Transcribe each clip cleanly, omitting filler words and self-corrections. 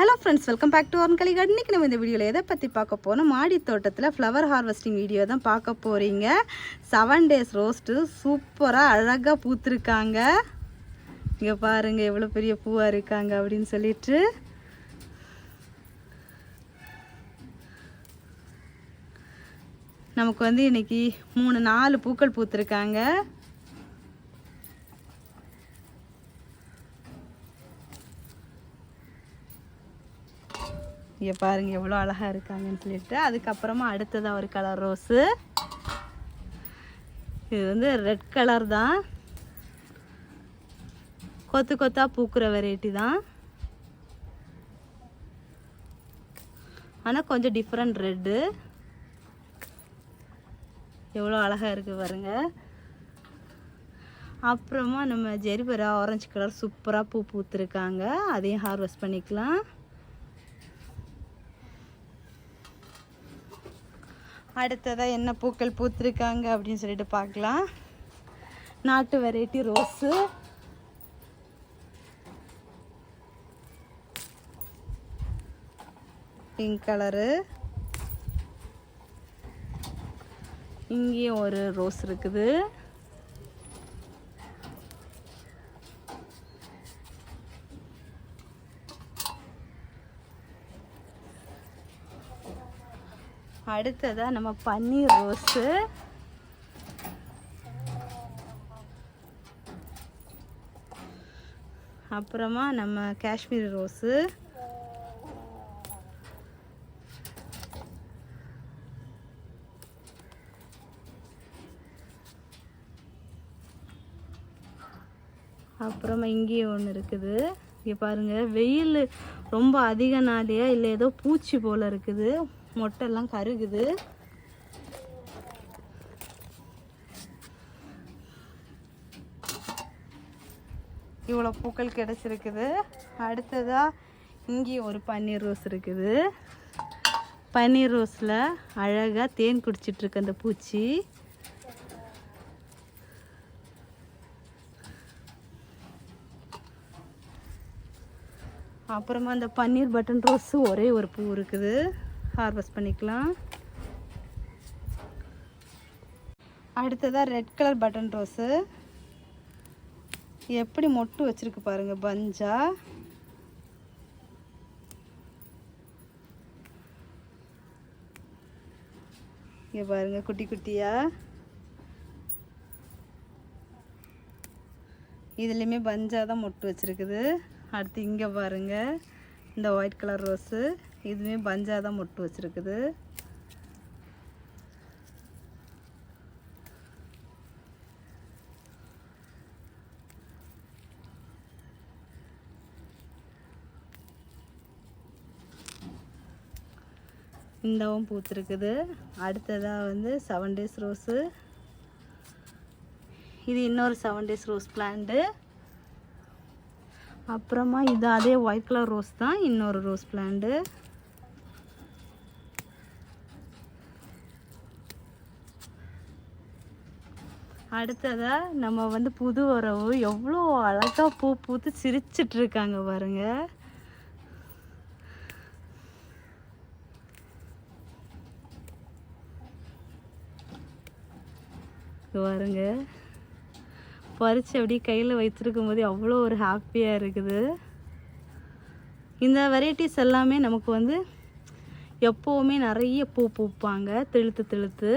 Hello friends, welcome back to organic garden. இன்றைக்கி நம்ம இந்த வீடியோவில் எதை பற்றி பார்க்க போகிறோம், மாடி தோட்டத்தில் ஃப்ளவர் ஹார்வெஸ்டிங் வீடியோ தான் பார்க்க போகிறீங்க. 7 days ரோஸ்ட்டு சூப்பராக அழகாக பூத்துருக்காங்க. இங்கே பாருங்கள் எவ்வளோ பெரிய பூவாக இருக்காங்க அப்படின்னு சொல்லிட்டு. நமக்கு வந்து இன்றைக்கி 3-4 பூக்கள் பூத்துருக்காங்க. இங்கே பாருங்கள் எவ்வளோ அழகாக இருக்காங்கன்னு சொல்லிட்டு. அதுக்கப்புறமா அடுத்ததாக ஒரு கலர் ரோஸு. இது வந்து ரெட் கலர் தான், கொத்து கொத்தாக பூக்கிற வெரைட்டி தான், ஆனால் கொஞ்சம் டிஃப்ரெண்ட் ரெட்டு. எவ்வளோ அழகாக இருக்குது பாருங்கள். அப்புறமா நம்ம ஜெரிபரா ஆரஞ்சு கலர் சூப்பராக பூ பூத்துருக்காங்க. அதையும் ஹார்வெஸ்ட் பண்ணிக்கலாம். அடுத்ததாக என்ன பூக்கள் பூத்துருக்காங்க அப்படின்னு சொல்லிட்டு பார்க்கலாம். நாட்டு வெரைட்டி ரோஸு, பிங்க் கலரு. இங்கேயும் ஒரு ரோஸ் இருக்குது. அடுத்ததாக நம்ம பன்னீர் ரோஸு, அப்புறமா நம்ம காஷ்மீரி ரோஸு, அப்புறமா இங்கேயும் ஒன்று இருக்குது. இங்கே பாருங்கள், வெயில் ரொம்ப அதிக நாளையா இல்லை ஏதோ பூச்சி போல் இருக்குது, மொட்டெல்லாம் கருகுது. இவ்வளோ பூக்கள் கிடச்சிருக்குது. அடுத்ததாக இங்கேயும் ஒரு பன்னீர் ரோஸ் இருக்குது. பன்னீர் ரோஸில் அழகாக தேன் குடிச்சிட்ருக்கு அந்த பூச்சி. அப்புறமா அந்த பன்னீர் பட்டன் ரோஸு ஒரே ஒரு பூ இருக்குது, ஹார்வெஸ்ட் பண்ணிக்கலாம். அடுத்ததாக ரெட் கலர் பட்டன் ரோஸு. எப்படி மொட்டு வச்சிருக்கு பாருங்க, பஞ்சா. இங்கே பாருங்க குட்டி குட்டியா. இதுலேயுமே பஞ்சா தான் மொட்டு வச்சிருக்குது. அடுத்து இங்கே பாருங்க, இந்த ஒயிட் கலர் ரோஸு, இதுவுமே பஞ்சா தான் மொட்டு வச்சிருக்குது. இந்தவும் பூத்துருக்குது. அடுத்ததாக வந்து 7 days ரோஸு. இது இன்னொரு 7 days ரோஸ் பிளான்ட்டு. அப்புறமா இது அதே ஒயிட் கலர் ரோஸ் தான், இன்னொரு ரோஸ் பிளான்ட்டு. அடுத்ததாக நம்ம வந்து புது உறவு எவ்வளோ அழகாக பூ பூத்து சிரிச்சிட்ருக்காங்க பாருங்க. பாருங்க, பறித்து அப்படியே கையில் வைத்திருக்கும் போது அவ்வளோ ஒரு ஹாப்பியாக இருக்குது. இந்த வெரைட்டிஸ் எல்லாமே நமக்கு வந்து எப்போவுமே நிறைய பூ பூப்பாங்க, தெளுத்து தெளுத்து.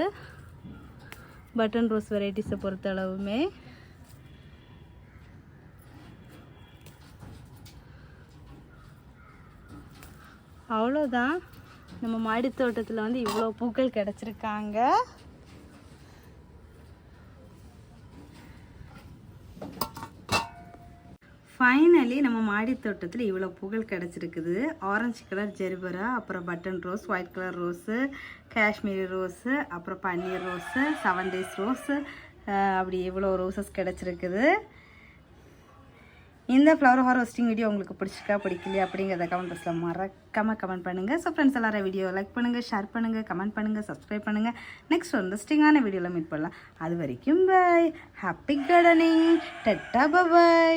பட்டன் ரோஸ் வெரைட்டிஸை பொறுத்த அளவுமே அவ்வளோதான். நம்ம மாடி தோட்டத்தில் வந்து இவ்வளோ பூக்கள் கிடச்சிருக்காங்க. ஃபைனலி நம்ம மாடி தோட்டத்தில் இவ்வளோ பூக்கள் கிடச்சிருக்குது. ஆரஞ்சு கலர் ஜெரிபரா, அப்புறம் button rose, white colour rose, Kashmiri rose, அப்புறம் பன்னீர் ரோஸு, 7 days ரோஸு, அப்படி இவ்வளோ ரோசஸ் கிடச்சிருக்குது. இந்த ஃப்ளவர் ஹார்வெஸ்டிங் வீடியோ உங்களுக்கு பிடிச்சிருக்கா பிடிக்கலையா அப்படிங்கிறத கமெண்ட் பாக்ஸில் மறக்காமல் கமெண்ட் பண்ணுங்கள். ஸோ ஃப்ரெண்ட்ஸ் எல்லாரும் வீடியோ லைக் பண்ணுங்கள், ஷேர் பண்ணுங்கள், கமெண்ட் பண்ணுங்கள், சப்ஸ்கிரைப் பண்ணுங்கள். நெக்ஸ்ட் ஒரு இன்ட்ரெஸ்டிங்கான வீடியோவில் மீட் பண்ணலாம். அது வரைக்கும் bye. Happy gardening. Tata by.